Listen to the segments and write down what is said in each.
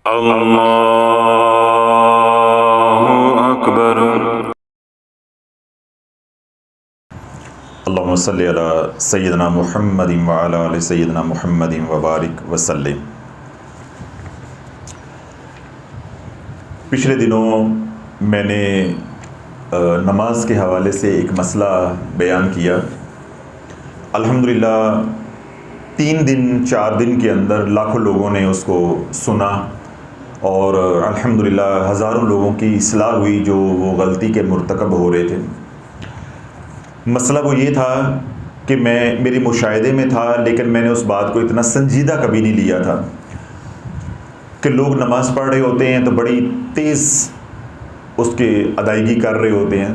अल्लाहु अकबर। अल्लाहुम्मा सल्लि अला सय्यिदना मुहम्मदिन व अला आलि सय्यिदना मुहम्मदिन व बारिक वसल्लिम। पिछले दिनों मैंने नमाज के हवाले से एक मसला बयान किया। अल्हम्दुलिल्लाह 3 दिन 4 दिन के अंदर लाखों लोगों ने उसको सुना और अल्हम्दुलिल्लाह हज़ारों लोगों की इस्लाह हुई जो वो गलती के मुर्तकब हो रहे थे। मसला वो ये था कि मेरे मुशाहिदे में था, लेकिन मैंने उस बात को इतना संजीदा कभी नहीं लिया था कि लोग नमाज़ पढ़ रहे होते हैं तो बड़ी तेज़ उसके अदायगी कर रहे होते हैं।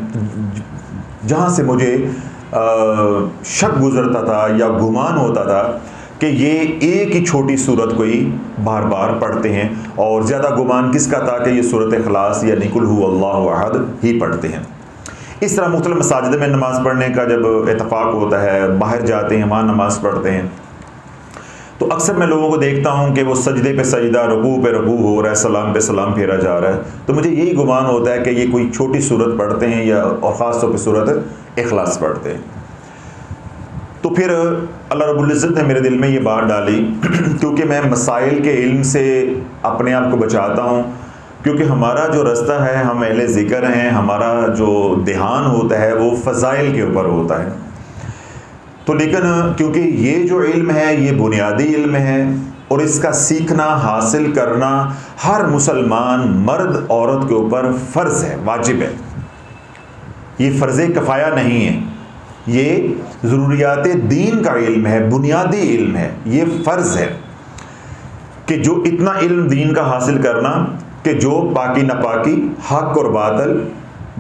जहाँ से मुझे शक गुज़रता था या गुमान होता था कि ये एक ही छोटी सूरत को ही बार बार पढ़ते हैं, और ज़्यादा गुमान किसका था कि ये सूरत इखलास या कुल हु अल्लाहु अहद ही पढ़ते हैं। इस तरह मुख्तलिफ मसाजिद में नमाज़ पढ़ने का जब इत्तफाक होता है, बाहर जाते हैं वहाँ नमाज़ पढ़ते हैं, तो अक्सर मैं लोगों को देखता हूँ कि वो सजदे पे सजदा, रुकू पे रुकू हो रहा है, सलाम पे सलाम फेरा जा रहा है। तो मुझे यही गुमान होता है कि ये कोई छोटी सूरत पढ़ते हैं या और ख़ास तौर पे सूरत इखलास पढ़ते हैं। तो फिर अल्लाह रब्बुल इज़्ज़त ने मेरे दिल में ये बात डाली क्योंकि मैं मसाइल के इल्म से अपने आप को बचाता हूँ, क्योंकि हमारा जो रास्ता है, हम अहले ज़िक्र हैं, हमारा जो ध्यान होता है वो फ़ज़ाइल के ऊपर होता है। तो लेकिन क्योंकि ये जो इल्म है ये बुनियादी इल्म है और इसका सीखना हासिल करना हर मुसलमान मर्द औरत के ऊपर फ़र्ज़ है, वाजिब है। ये फ़र्ज़ किफ़ाया नहीं है, ये ज़रूरियात दीन का इल्म है, बुनियादी इल्म है। ये फ़र्ज़ है कि जो इतना इल्म दीन का हासिल करना कि जो पाकी नापाकी, हक़ और बातिल,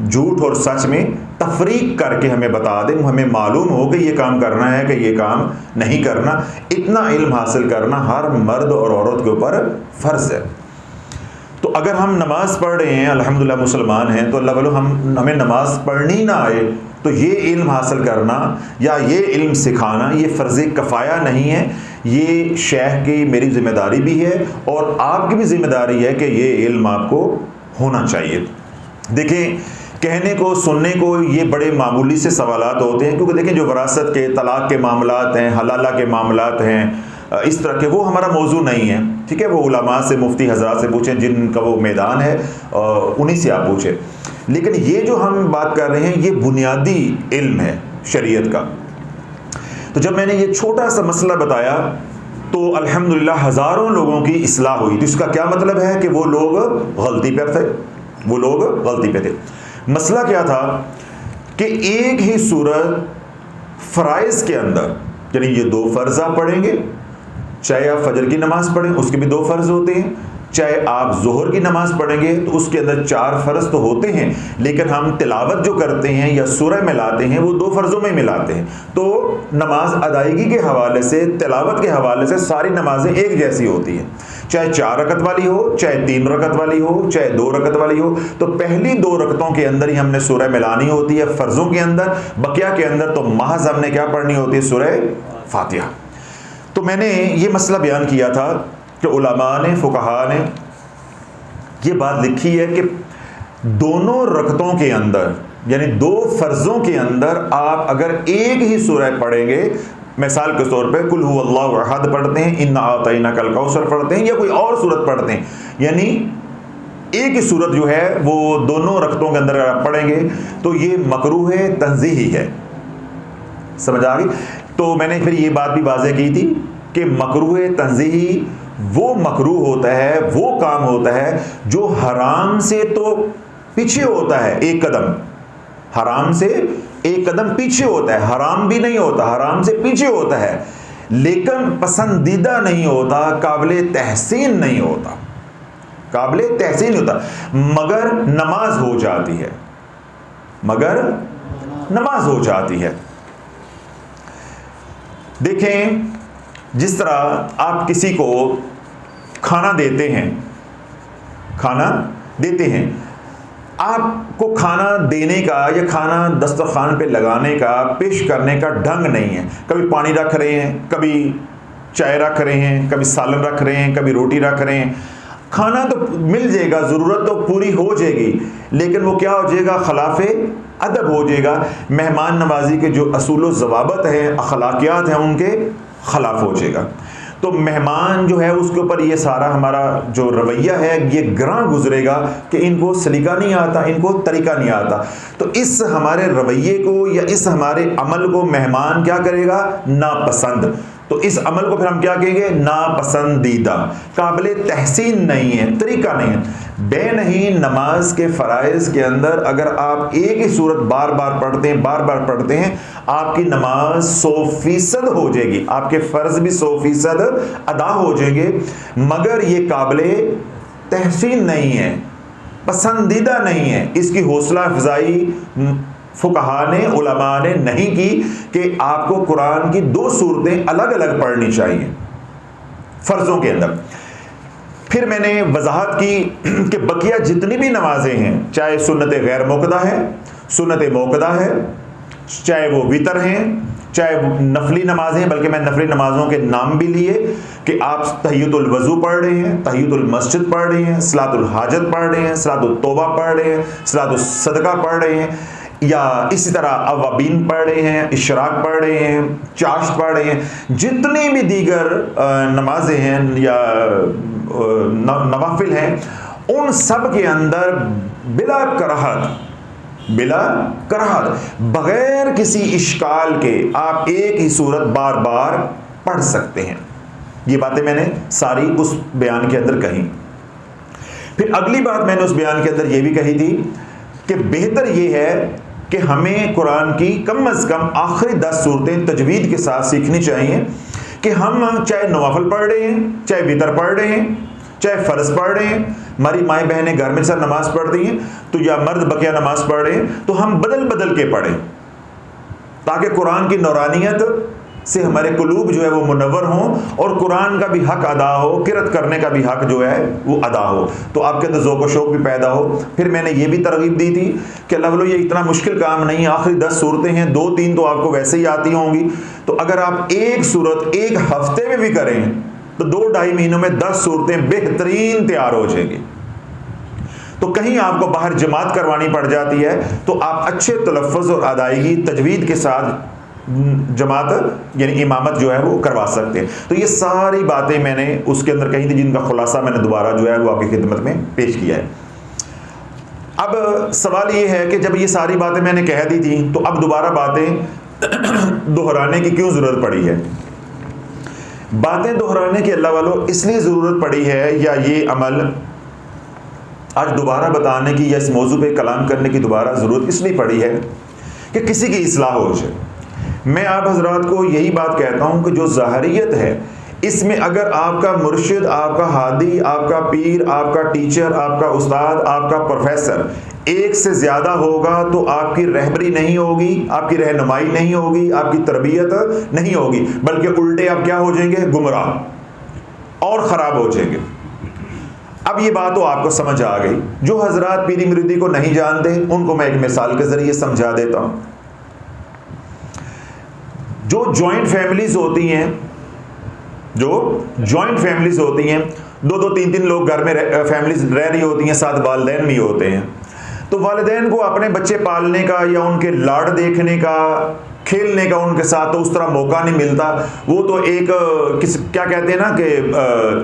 झूठ और सच में तफरीक करके हमें बता दें, हमें मालूम हो कि ये काम करना है कि ये काम नहीं करना। इतना इल्म हासिल करना हर मर्द और औरत के ऊपर फ़र्ज़ है। तो अगर हम नमाज़ पढ़ रहे हैं, अल्हम्दुलिल्लाह मुसलमान हैं, तो अल्लाह वालों हमें नमाज़ पढ़नी ना आए तो ये इल्म हासिल करना या ये इल्म सिखाना ये फ़र्ज़ किफ़ाया नहीं है। ये शेख की मेरी ज़िम्मेदारी भी है और आपकी भी ज़िम्मेदारी है कि ये इल्म आपको होना चाहिए। देखें, कहने को सुनने को ये बड़े मामूली से सवालात होते हैं, क्योंकि देखें जो विरासत के, तलाक़ के मामलात हैं, हलाला के मामलात हैं, इस तरह के, वो हमारा मौजू नहीं है। ठीक है, वो उलमा से, मुफ्ती हज़रात से पूछें जिनका वो मैदान है, उन्हीं से आप पूछें। लेकिन ये जो हम बात कर रहे हैं ये बुनियादी इल्म है शरीयत का। तो जब मैंने ये छोटा सा मसला बताया तो अल्हम्दुलिल्लाह हज़ारों लोगों की इस्लाह हुई। तो इसका क्या मतलब है कि वो लोग गलती पर थे, वो लोग गलती पे थे। मसला क्या था कि एक ही सूरत फ़राइज़ के अंदर, यानी ये 2 फ़र्ज़ आप पढ़ेंगे, चाहे आप फजर की नमाज़ पढ़ें उसके भी 2 फ़र्ज़ होते हैं, चाहे आप ज़ोहर की नमाज़ पढ़ेंगे तो उसके अंदर 4 फ़र्ज़ तो होते हैं, लेकिन हम तिलावत जो करते हैं या सूरह मिलाते हैं वो 2 फ़र्ज़ों में मिलाते हैं। तो नमाज अदायगी के हवाले से, तिलावत के हवाले से सारी नमाज़ें एक जैसी होती हैं, चाहे 4 रकत वाली हो, चाहे 3 रकत वाली हो, चाहे 2 रकत वाली हो। तो पहली 2 रकतों के अंदर ही हमने सूरह मिलानी होती है फ़र्ज़ों के अंदर, बकिया के अंदर तो महज हमने क्या पढ़नी होती है, सूरह फातिहा। तो मैंने ये मसला बयान किया था कि उलमा ने, फुक़हा ने ये बात लिखी है कि दोनों रकतों के अंदर, यानी 2 फ़र्ज़ों के अंदर आप अगर एक ही सूरह पढ़ेंगे, मिसाल के तौर पे कुल हु अल्लाहु अहद पढ़ते हैं, इन्ना अतैनाकल कौसर पढ़ते हैं, या कोई और सूरत पढ़ते हैं, यानी एक ही सूरत जो है वो दोनों रकतों के अंदर अगर आप पढ़ेंगे तो ये मकरूह है, तंज़ीही है। समझ आ गई? तो मैंने फिर ये बात भी वाज़ेह की थी कि मकरूह तंज़ीही वो मकरूह होता है, वो काम होता है जो हराम से तो पीछे होता है, एक कदम हराम से एक कदम पीछे होता है, हराम भी नहीं होता, हराम से पीछे होता है, लेकिन पसंदीदा नहीं होता, काबिल तहसीन नहीं होता, काबिल तहसीन होता, मगर नमाज हो जाती है, मगर नमाज हो जाती है। देखें, जिस तरह आप किसी को खाना देते हैं, खाना देते हैं, आपको खाना देने का या खाना दस्तरखान पे लगाने का, पेश करने का ढंग नहीं है। कभी पानी रख रहे हैं, कभी चाय रख रहे हैं, कभी सालन रख रहे हैं, कभी रोटी रख रहे हैं। खाना तो मिल जाएगा, ज़रूरत तो पूरी हो जाएगी, लेकिन वो क्या हो जाएगा, खिलाफ़े अदब हो जाएगा। मेहमान नवाजी के जो असूल व ज़वाबत हैं, अखलाकियात हैं, उनके खिलाफ हो जाएगा। तो मेहमान जो है उसके ऊपर ये सारा हमारा जो रवैया है ये ग्रां गुजरेगा कि इनको सलीका नहीं आता, इनको तरीका नहीं आता। तो इस हमारे रवैये को या इस हमारे अमल को मेहमान क्या करेगा, नापसंद। तो इस अमल को फिर हम क्या कहेंगे, नापसंदीदा, काबिल तहसीन नहीं है, तरीका नहीं है। बेनहीं नमाज के फ़राइज़ के अंदर अगर आप एक ही सूरत बार बार पढ़ते हैं, बार बार पढ़ते हैं, आपकी नमाज 100% हो जाएगी, आपके फ़र्ज़ भी 100% अदा हो जाएंगे, मगर ये काबिल तहसीन नहीं है, पसंदीदा नहीं है। इसकी हौसला अफजाई फुकहा ने, उलमा ने नहीं की कि आपको कुरान की 2 सूरतें अलग अलग पढ़नी चाहिए फ़र्ज़ों के अंदर। फिर मैंने वजाहत की कि बकिया जितनी भी नमाजें हैं, चाहे सुन्नत गैर मौक़दा है, सुन्नत मौक़दा है, चाहे वो वितर हैं, चाहे वो नफली नमाजें, बल्कि मैं नफली नमाज़ों के नाम भी लिए कि आप तहियतुल वज़ू पढ़ रहे हैं, तहियतुल मस्जिद पढ़ रहे हैं, सलातुल हाजत पढ़ रहे हैं, सलातुल तौबा पढ़ रहे हैं, सलातुल सदका पढ़ रहे हैं, या इसी तरह अवाबीन पढ़ रहे हैं, इशराक पढ़ रहे हैं, चाश्त पढ़ रहे हैं, जितनी भी दीगर नमाजें हैं या नवाफिल हैं, उन सब के अंदर बिला कराहत बगैर किसी इश्काल के आप एक ही सूरत बार बार पढ़ सकते हैं। ये बातें मैंने सारी उस बयान के अंदर कही। फिर अगली बात मैंने उस बयान के अंदर ये भी कही थी कि बेहतर ये है कि हमें कुरान की कम अज़ कम आखिरी 10 सूरतें तजवीद के साथ सीखनी चाहिए कि हम चाहे नवाफिल पढ़ रहे हैं, चाहे वितर पढ़ रहे हैं, चाहे फ़र्ज पढ़ रहे हैं, हमारी माएँ बहनें घर में सब नमाज पढ़ रही हैं, तो या मर्द बकिया नमाज पढ़ रहे हैं, तो हम बदल बदल के पढ़ें ताकि कुरान की नौरानियत से हमारे कुलूब जो है वो मुनव्वर हों और कुरान का भी हक अदा हो, किरत करने का भी हक जो है वो अदा हो, तो आपके अंदर ज़ौक़ व शौक़ भी पैदा हो। फिर मैंने ये भी तरगीब दी थी कि अल्लाह वालों ये इतना मुश्किल काम नहीं है, आखिरी 10 सूरतें हैं, 2-3 तो आपको वैसे ही आती होंगी, तो अगर आप एक सूरत एक हफ्ते में भी करें तो 2-2.5 महीनों में 10 सूरतें बेहतरीन तैयार हो जाएंगी। तो कहीं आपको बाहर जमात करवानी पड़ जाती है तो आप अच्छे तलफ़्फ़ुज़ और अदायगी तजवीद के साथ जमात यानी इमामत जो है वो करवा सकते हैं। तो ये सारी बातें मैंने उसके अंदर कही थी, जिनका खुलासा मैंने दोबारा जो है वो आपकी खिदमत में पेश किया है। अब सवाल ये है कि जब ये सारी बातें मैंने कह दी थी तो अब दोबारा बातें दोहराने की क्यों ज़रूरत पड़ी है। बातें दोहराने की अल्लाह वालों इसलिए ज़रूरत पड़ी है, या ये अमल आज दोबारा बताने की या इस मौजू पे कलाम करने की दोबारा ज़रूरत इसलिए पड़ी है कि किसी की इस्लाह हो जाए। मैं आप हज़रात को यही बात कहता हूँ कि जो ज़ाहरियत है इसमें अगर आपका मुर्शिद, आपका हादी, आपका पीर, आपका टीचर, आपका उस्ताद, आपका प्रोफेसर एक से ज़्यादा होगा तो आपकी रहबरी नहीं होगी, आपकी रहनुमाई नहीं होगी, आपकी तरबियत नहीं होगी, बल्कि उल्टे आप क्या हो जाएंगे, गुमराह और ख़राब हो जाएंगे। अब ये बात तो आपको समझ आ गई। जो हज़रात पीरी मुरीदी को नहीं जानते उनको मैं एक मिसाल के ज़रिए समझा देता हूँ। जो जॉइंट फैमिलीज़ होती हैं, जो जॉइंट फैमिलीज़ होती हैं, 2-2, 3-3 लोग घर में फैमिलीज़ रह रही होती हैं, साथ वालिदैन भी होते हैं, तो वालिदैन को अपने बच्चे पालने का या उनके लाड़ देखने का, खेलने का उनके साथ तो उस तरह मौका नहीं मिलता। वो तो एक क्या कहते हैं ना कि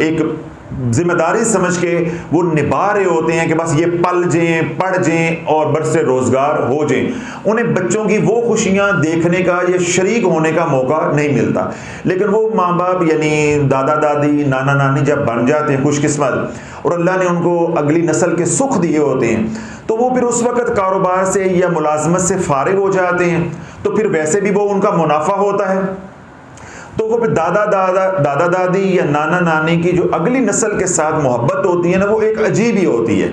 एक जिम्मेदारी समझ के वो निभा रहे होते हैं कि बस ये पल जाएं, पढ़ जाएं और बरसे रोज़गार हो जाएं। उन्हें बच्चों की वो खुशियां देखने का या शरीक होने का मौका नहीं मिलता। लेकिन वो माँ बाप यानी दादा दादी, नाना नानी जब बन जाते हैं खुशकिस्मत और अल्लाह ने उनको अगली नस्ल के सुख दिए होते हैं, तो वो फिर उस वक़्त कारोबार से या मुलाजमत से फारिग हो जाते हैं, तो फिर वैसे भी वो उनका मुनाफा होता है। तो वो फिर दादा दादी या नाना नानी की जो अगली नस्ल के साथ मोहब्बत होती है ना, वो एक अजीब ही होती है।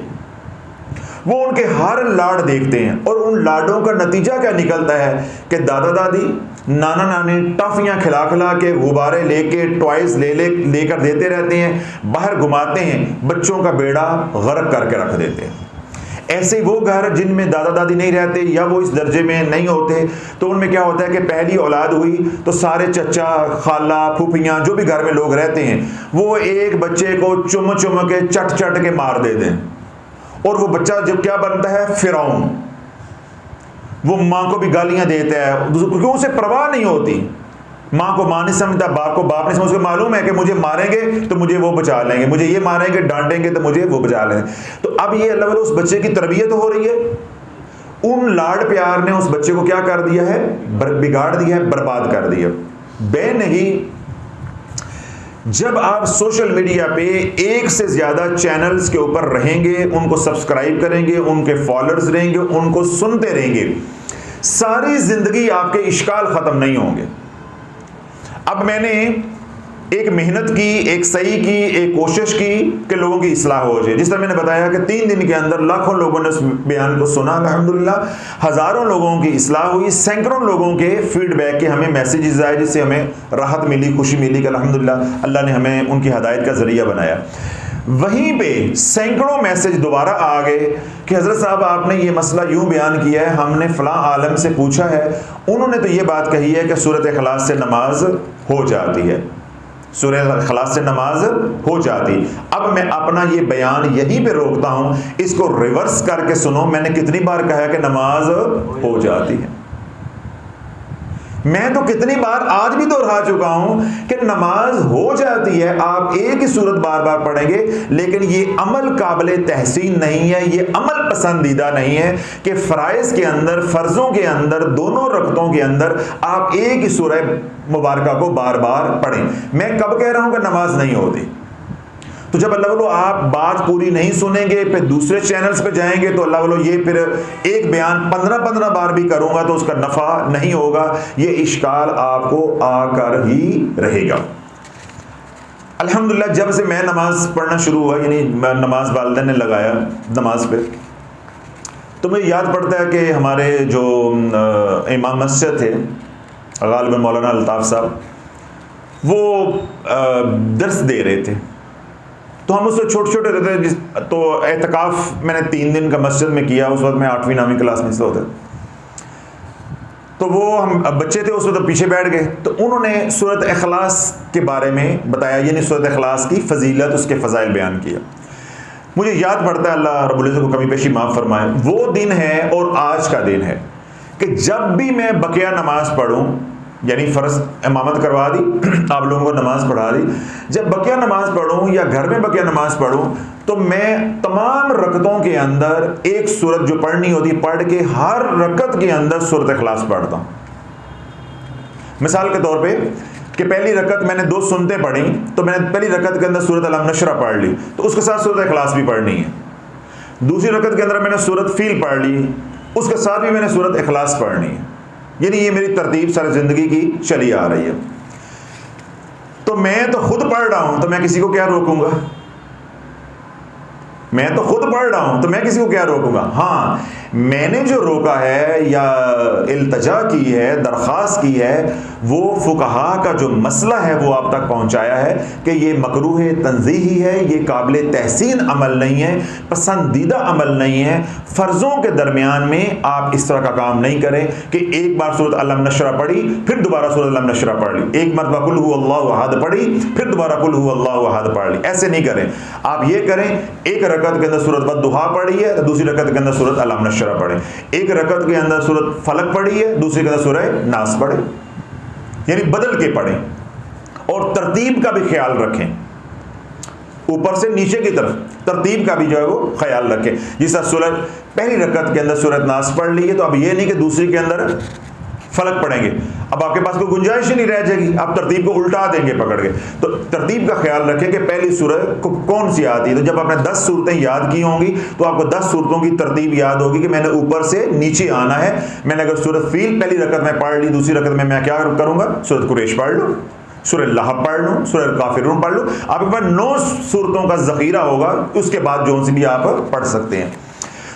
वो उनके हर लाड़ देखते हैं और उन लाडों का नतीजा क्या निकलता है कि दादा दादी, नाना नानी टॉफियाँ खिला खिला के, गुब्बारे लेके, टॉयज़ लेकर देते रहते हैं, बाहर घुमाते हैं, बच्चों का बेड़ा गर्क करके रख देते हैं। ऐसे वो घर जिनमें दादा दादी नहीं रहते या वो इस दर्जे में नहीं होते, तो उनमें क्या होता है कि पहली औलाद हुई तो सारे चचा, खाला, फूफियाँ जो भी घर में लोग रहते हैं वो एक बच्चे को चुम चुम के चट चट के मार दे दें, और वो बच्चा जब क्या बनता है, फिरौन। वो माँ को भी गालियाँ देता है क्योंकि उसे परवाह नहीं होती। माँ को माँ नहीं समझता, बाप को बाप नहीं समझता। उसको मालूम है कि मुझे मारेंगे तो मुझे वो बचा लेंगे, मुझे ये मारेंगे डांटेंगे तो मुझे वो बचा लेंगे। तो अब ये अल्लाह वाला उस बच्चे की तरबियत हो रही है। उन लाड प्यार ने उस बच्चे को क्या कर दिया है, बिगाड़ दिया है, बर्बाद कर दिया। बे नहीं, जब आप सोशल मीडिया पे एक से ज्यादा चैनल्स के ऊपर रहेंगे, उनको सब्सक्राइब करेंगे, उनके फॉलोअर्स रहेंगे, उनको सुनते रहेंगे, सारी जिंदगी आपके इश्काल खत्म नहीं होंगे। अब मैंने एक मेहनत की, एक सही की, एक कोशिश की कि लोगों की इस्लाह हो जाए। जिस तरह मैंने बताया कि 3 दिन के अंदर लाखों लोगों ने उस बयान को सुना, अल्हम्दुलिल्लाह हज़ारों लोगों की इस्लाह हुई, सैकड़ों लोगों के फीडबैक के हमें मैसेजेस आए जिससे हमें राहत मिली, खुशी मिली कि अल्हम्दुलिल्लाह अल्लाह ने हमें उनकी हदायत का ज़रिया बनाया। वहीं पे सैकड़ों मैसेज दोबारा आ गए कि हज़रत साहब आपने ये मसला यूं बयान किया है, हमने फ़लाँ आलम से पूछा है, उन्होंने तो ये बात कही है कि सूरत इखलास से नमाज हो जाती है, सूरह इखलास से नमाज हो जाती। अब मैं अपना ये बयान यहीं पे रोकता हूँ, इसको रिवर्स करके सुनो। मैंने कितनी बार कहा कि नमाज हो जाती है? मैं तो कितनी बार आज भी दोहरा चुका हूं कि नमाज हो जाती है। आप एक ही सूरत बार बार पढ़ेंगे, लेकिन ये अमल काबिल तहसीन नहीं है, ये अमल पसंदीदा नहीं है कि फ़राइज़ के अंदर, फ़र्ज़ों के अंदर, दोनों रकतों के अंदर आप एक ही सूरह मुबारका को बार बार पढ़ें। मैं कब कह रहा हूं कि नमाज नहीं होती? तो जब अल्लाह वालों आप बात पूरी नहीं सुनेंगे, फिर दूसरे चैनल्स पे जाएंगे तो अल्लाह वालों ये फिर एक बयान 15-15 बार भी करूंगा तो उसका नफ़ा नहीं होगा। ये इश्काल आपको आकर ही रहेगा। अल्हम्दुलिल्लाह जब से मैं नमाज पढ़ना शुरू हुआ, यानी नमाज वालिदैन ने लगाया नमाज पे, तो मुझे याद पड़ता है कि हमारे जो इमाम मस्जिद थे गालिबन मौलाना अल्ताफ़ साहब, वो दर्स दे रहे थे। तो हम उससे छोटे छोटे रहते थे। तो एतकाफ़ मैंने 3 दिन का मस्जिद में किया। उस वक्त मैं 8वीं 9वीं क्लास में से होता। तो वो हम बच्चे थे उस वक्त, पीछे बैठ गए। तो उन्होंने सूरत इखलास के बारे में बताया, यानी सूरत इखलास की फजीलत, उसके फ़ज़ाइल बयान किया। मुझे याद पड़ता है, अल्लाह रब्बुल इज़्ज़त को कमी पेशी माफ़ फरमाए, वो दिन है और आज का दिन है कि जब भी मैं बकिया नमाज पढ़ूँ, यानी फ़र्ज़ इमामत करवा दी, आप लोगों को नमाज पढ़ा दी, जब बकिया नमाज पढ़ूँ या घर में बकिया नमाज पढ़ूँ, तो मैं तमाम रकतों के अंदर एक सूरत जो पढ़नी होती पढ़ के हर रकत के अंदर सूरत इखलास पढ़ता हूँ। मिसाल के तौर पे कि पहली रकत मैंने 2 सुन्नतें पढ़ी, तो मैंने पहली रकत के अंदर सूरत अलम नशरा पढ़ ली, तो उसके साथ सूरत इखलास भी पढ़नी है। दूसरी रकत के अंदर मैंने सूरत फ़ील पढ़ ली, उसके साथ भी मैंने सूरत इखलास पढ़नी है। यानी ये मेरी तरतीब सारी ज़िंदगी की चली आ रही है। तो मैं तो खुद पढ़ रहा हूं, तो मैं किसी को क्या रोकूंगा? मैं तो खुद पढ़ रहा हूं तो मैं किसी को क्या रोकूंगा? हाँ, मैंने जो रोका है या इल्तजा की है, दरख्वास्त की है, वो फुकहा का जो मसला है वो आप तक पहुंचाया है कि ये मकरूह तंज़ीही है, ये काबिल तहसीन अमल नहीं है, पसंदीदा अमल नहीं है। फ़र्ज़ों के दरमियान में आप इस तरह का काम नहीं करें कि एक बार सूरत अलम नशरा पढ़ी, फिर दोबारा सूरत अलम नशरा पढ़ ली, एक मरतबा कुल हुवल्लाहु अहद पढ़ी, फिर दोबारा कुल हुवल्लाहु अहद पढ़ ली। ऐसे नहीं करें। आप ये करें, एक रकत के अंदर सूरत वद्दुहा पढ़ी है तो दूसरी रकत के अंदर सूरत अलम नशरा पढ़े, एक रकत के अंदर सूरत फलक पढ़ी है, दूसरी के अंदर सूरह नास पढ़े, यानी बदल के पढ़ें। और तरतीब का भी ख्याल रखें, ऊपर से नीचे की तरफ तरतीब का भी जो है वो ख्याल रखें। जिस तरह सूरत पहली रकत के अंदर सूरत नास पढ़ ली है, तो अब ये नहीं कि दूसरी के अंदर फलक पढ़ेंगे, अब आपके पास कोई गुंजाइश ही नहीं रह जाएगी, आप तरतीब को उल्टा देंगे पकड़ के। तो तरतीब का ख्याल रखें कि पहली सूरत को कौन सी आती है। तो जब आपने 10 सूरतें याद की होंगी तो आपको 10 सूरतों की तरतीब याद होगी कि मैंने ऊपर से नीचे आना है। मैंने अगर सूरत फ़ील पहली रकत में पढ़ ली, दूसरी रकत में मैं क्या करूंगा? सूरत कुरैश पढ़ लूँ, सूरह लहब पढ़ लूँ, सूरह काफिरून पढ़ लूँ। आपके पास 9 सूरतों का ज़ख़ीरा होगा, उसके बाद जो सी भी आप पढ़ सकते हैं।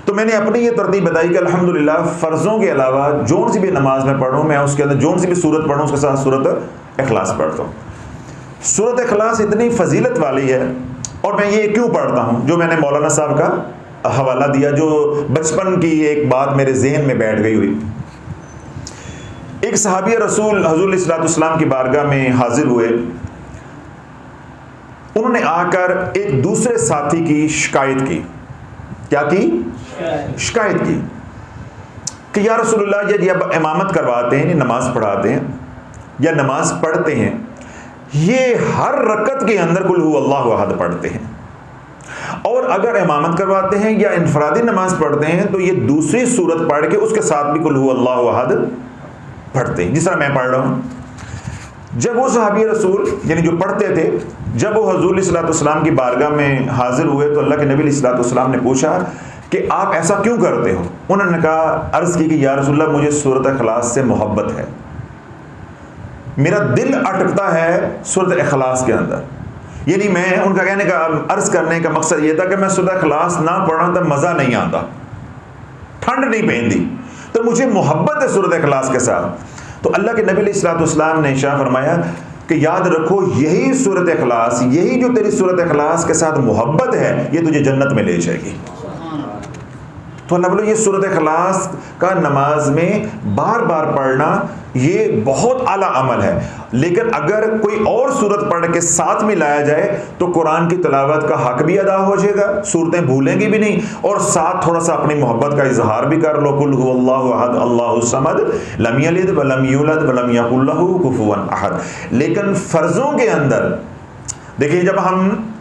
तो मैंने अपनी ये तरतीब बताई कि अल्हम्दुलिल्लाह फ़र्ज़ों के अलावा जोन सी भी नमाज में पढ़ूँ, मैं उसके अंदर जोन सी भी सूरत पढ़ूँ, उसके साथ सूरत इखलास पढ़ता हूँ। सूरत इखलास इतनी फजीलत वाली है, और मैं ये क्यों पढ़ता हूँ? जो मैंने मौलाना साहब का हवाला दिया जो बचपन की एक बात मेरे जहन में बैठ गई हुई। एक सहाबी रसूल हुज़ूर सल्लल्लाहु की बारगाह में हाजिर हुए। उन्होंने आकर एक दूसरे साथी की शिकायत की। क्या की? शिकायत की कि या रसूलुल्लाह, यदि आप इमामत करवाते हैं, नमाज पढ़ाते हैं या नमाज पढ़ते हैं, ये हर रकत के अंदर कुल हु अल्लाहु अहद पढ़ते हैं, और अगर इमामत करवाते हैं या इनफरादी नमाज पढ़ते हैं तो ये दूसरी सूरत पढ़ के उसके साथ भी कुल हु अल्लाहु अहद पढ़ते हैं, जिस तरह मैं पढ़ रहा हूं। जब वो सहाबी रसूल यानी जो पढ़ते थे, जब वो हुज़ूर सल्लल्लाहु अलैहि वसल्लम की बारगाह में हाजिर हुए तो अल्लाह के नबी सल्लल्लाहु अलैहि वसल्लम ने पूछा कि आप ऐसा क्यों करते हो? उन्होंने कहा, अर्ज़ की कि या रसूलल्लाह, मुझे सूरत इखलास से मोहब्बत है, मेरा दिल अटकता है सूरत इखलास के अंदर। यानी मैं, उनका कहने का अर्ज़ करने का मकसद ये था कि मैं सूरत इखलास ना पढ़ा तो मज़ा नहीं आता, ठंड नहीं पहनती, तो मुझे मोहब्बत है सूरत इखलास के साथ। तो अल्लाह के नबी सल्लल्लाहु अलैहि वसल्लम ने इरशाद फरमाया कि याद रखो, यही सूरत इखलास, यही जो तेरी सूरत इखलास के साथ मोहब्बत है, ये तुझे जन्नत में ले जाएगी। तो अल्लाह बोलो, ये सूरत इखलास का नमाज में बार बार पढ़ना ये बहुत आला अमल है। लेकिन अगर कोई और सूरत पढ़ के साथ में लाया जाए तो कुरान की तिलावत का हक भी अदा हो जाएगा, सूरतें भूलेंगी भी नहीं, और साथ थोड़ा सा अपनी मोहब्बत का इजहार भी कर लो। कुल हुवल्लाहु अहद अल्लाहु समद लम यलिद व लम यूलद व लम यकुल लहू कुफुवन अहद। लेकिन फर्जों के अंदर देखिए, जब हम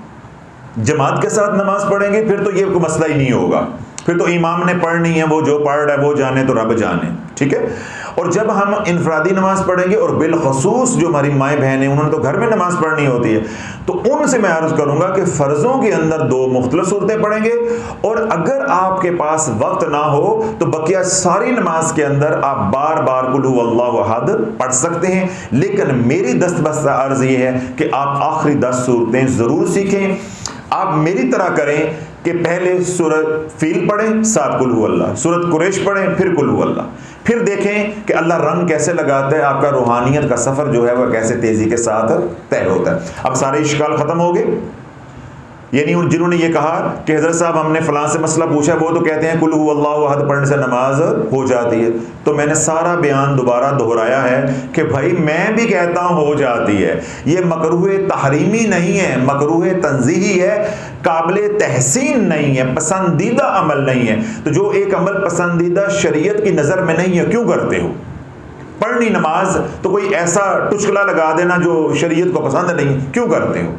जमात के साथ नमाज पढ़ेंगे फिर तो ये कोई मसला ही नहीं होगा, फिर तो इमाम ने पढ़नी है, वो जो पढ़ रहा है वो जाने तो रब जाने, ठीक है। और जब हम इनफरादी नमाज पढ़ेंगे, और बिलखसूस जो हमारी माएँ बहन हैं उन्होंने तो घर में नमाज पढ़नी होती है, तो उनसे मैं अर्ज़ करूंगा कि फ़र्ज़ों के अंदर दो मुख्तलिफ सूरतें पढ़ेंगे, और अगर आपके पास वक्त ना हो तो बकिया सारी नमाज के अंदर आप बार बार कुल हु अल्लाहु अहद पढ़ सकते हैं। लेकिन मेरी दस्तबस्ता अर्ज़ ये है कि आप आखिरी 10 सूरतें ज़रूर सीखें। आप मेरी तरह करें कि पहले सूरत फील पढ़ें, साथ कुल हु अल्लाह, सूरत कुरैश पढ़ें, फिर कुल हु अल्लाह, फिर देखें कि अल्लाह रंग कैसे लगाता है, आपका रूहानियत का सफ़र जो है वह कैसे तेज़ी के साथ तय होता है। अब सारे इश्काल ख़त्म हो गए। यानी जिन्होंने ये कहा कि हज़रत साहब हमने फ़लाँ से मसला पूछा, वो तो कहते हैं कुल हु अल्लाहु अहद पढ़ने से नमाज हो जाती है, तो मैंने सारा बयान दोबारा दोहराया है कि भाई मैं भी कहता हूँ हो जाती है। ये मकरूह तहरीमी नहीं है, मकरूह तंज़ीही है, काबिल तहसीन नहीं है, पसंदीदा अमल नहीं है। तो जो एक अमल पसंदीदा शरीयत की नज़र में नहीं है, क्यों करते हो? पढ़नी नमाज तो कोई ऐसा टुचकला लगा देना जो शरीयत को पसंद नहीं, क्यों करते हो?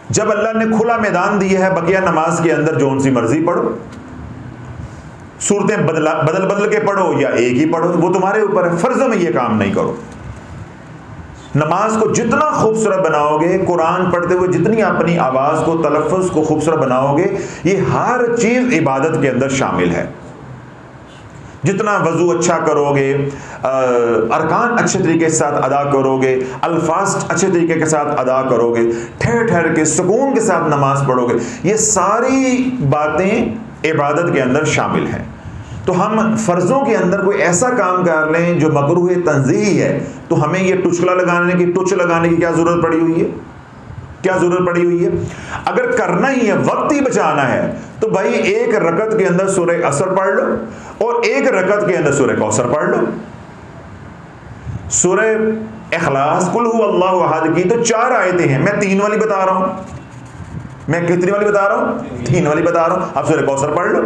जब अल्लाह ने खुला मैदान दिया है, बकिया नमाज के अंदर जो सी मर्जी पढ़ो, सूरतें बदल बदल के पढ़ो या एक ही पढ़ो, वो तुम्हारे ऊपर है। फर्ज में ये काम नहीं करो। नमाज को जितना खूबसूरत बनाओगे, कुरान पढ़ते हुए जितनी अपनी आवाज़ को, तलफ़्फ़ुज़ को खूबसूरत बनाओगे, ये हर चीज़ इबादत के अंदर शामिल है। जितना वज़ू अच्छा करोगे, अरकान अच्छे तरीके के साथ अदा करोगे, अल्फाज अच्छे तरीके के साथ अदा करोगे, ठहर ठहर के सुकून के साथ नमाज पढ़ोगे, ये सारी बातें इबादत के अंदर शामिल हैं। तो हम फ़र्ज़ों के अंदर कोई ऐसा काम कर लें जो मकरूह तंज़ीही है, तो हमें ये टुच लगाने की क्या ज़रूरत पड़ी हुई है? क्या ज़रूरत पड़ी हुई है? अगर करना ही है, वक्त ही बचाना है, तो भाई एक रकत के अंदर सूरह असर पढ़ लो और एक रकत के अंदर सूरह कौसर पढ़ लो। सूरह इखलास कुल हु अल्लाहु अहद की तो 4 आयतें हैं, मैं 3 वाली बता रहा हूं। मैं कितनी वाली बता रहा हूं? 3 वाली बता रहा हूं। आप सूरह कौसर पढ़ लो,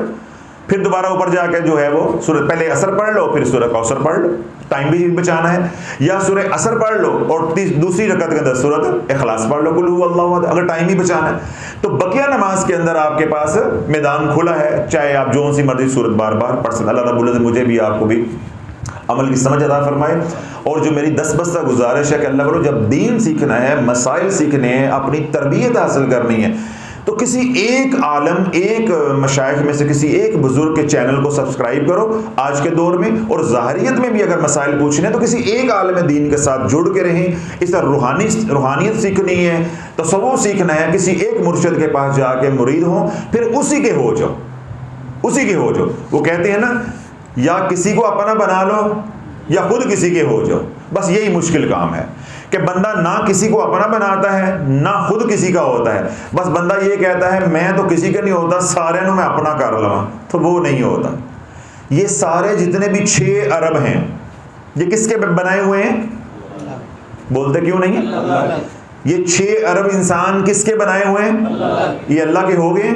फिर दोबारा ऊपर जाकर जो है वो सूरह, पहले असर पढ़ लो फिर सूरह कौसर पढ़ लो, टाइम भी बचाना है। या सूरह असर पढ़ लो और दूसरी रकत के अंदर सूरत इखलास पढ़ लो कुल हु अल्लाहु अहद, अगर टाइम ही बचाना है। तो बकिया नमाज के अंदर आपके पास मैदान खुला है, चाहे आप जो सी मर्जी सूरत बार बार पढ़ सकते। अल्लाह रब्बुल इज़्ज़त मुझे भी आपको भी अमल की समझ अता फरमाए। और जो मेरी दस्तबस्ता गुजारिश है कि अल्लाह बोलो, जब दीन सीखना है, मसाइल सीखने हैं, अपनी तरबियत हासिल करनी है, तो किसी एक आलम, एक मशाइख में से किसी एक बुजुर्ग के चैनल को सब्सक्राइब करो आज के दौर में। और ज़ाहरियत में भी अगर मसाइल पूछने हैं तो किसी एक आलम दीन के साथ जुड़ के रहें। इस तरह रूहानियत सीखनी है, तसव्वुफ़ सीखना है, किसी एक मुर्शिद के पास जाके मुरीद हो, फिर उसी के हो जाओ, उसी के हो जाओ। वो कहते हैं ना, या किसी को अपना बना लो या खुद किसी के हो जाओ, बस यही मुश्किल काम है। कि बंदा ना किसी को अपना बनाता है ना खुद किसी का होता है, बस बंदा ये कहता है मैं तो किसी का नहीं होता, सारे में अपना कर लवा, तो वो नहीं होता। ये सारे जितने भी 6 अरब हैं ये किसके बनाए हुए हैं? बोलते क्यों नहीं है? ये 6 अरब इंसान किसके बनाए हुए हैं? ये अल्लाह के हो गए?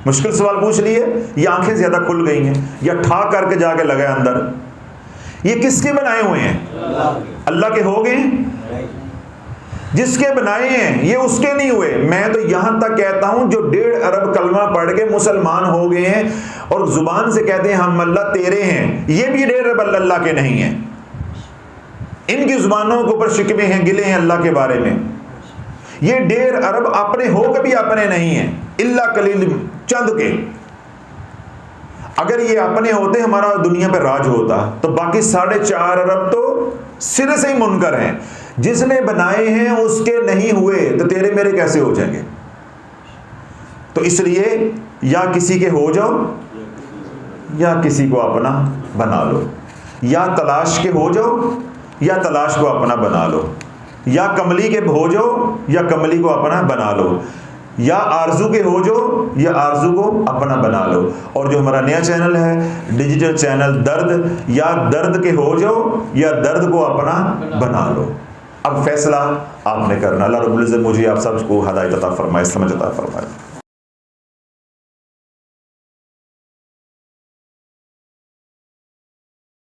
मुश्किल सवाल पूछ लिए या आंखें ज्यादा खुल गई हैं या ठा करके जाके लगे अंदर? ये किसके बनाए हुए हैं? अल्लाह के हो गए? जिसके बनाए हैं ये उसके नहीं हुए। मैं तो यहां तक कहता हूं जो 1.5 अरब कलमा पढ़ के मुसलमान हो गए हैं और जुबान से कहते हैं हम अल्लाह तेरे हैं, ये भी 1.5 अरब अल्लाह के नहीं है। इनकी जुबानों के ऊपर शिकवे हैं, गिले हैं अल्लाह के बारे में। ये 1.5 अरब अपने हो कभी अपने नहीं है, इल्ला कलील चंद के। अगर ये अपने होते हमारा दुनिया पे राज होता तो बाकी 4.5 अरब तो सिरे से ही मुनकर हैं। जिसने बनाए हैं उसके नहीं हुए तो तेरे मेरे कैसे हो जाएंगे? तो इसलिए या किसी के हो जाओ या किसी को अपना बना लो, या तलाश के हो जाओ या तलाश को अपना बना लो, या कमली के हो जाओ या कमली को अपना बना लो, या आरजू के हो जाओ या आरजू को अपना बना लो। और जो हमारा नया चैनल है डिजिटल चैनल दर्द, या दर्द के हो जाओ या दर्द को अपना बना लो। अब फैसला आपने करना। अल्लाह रब्बुल इज्जत मुझे आप सबको हिदायत अता फरमाए, समझ अता फरमाए।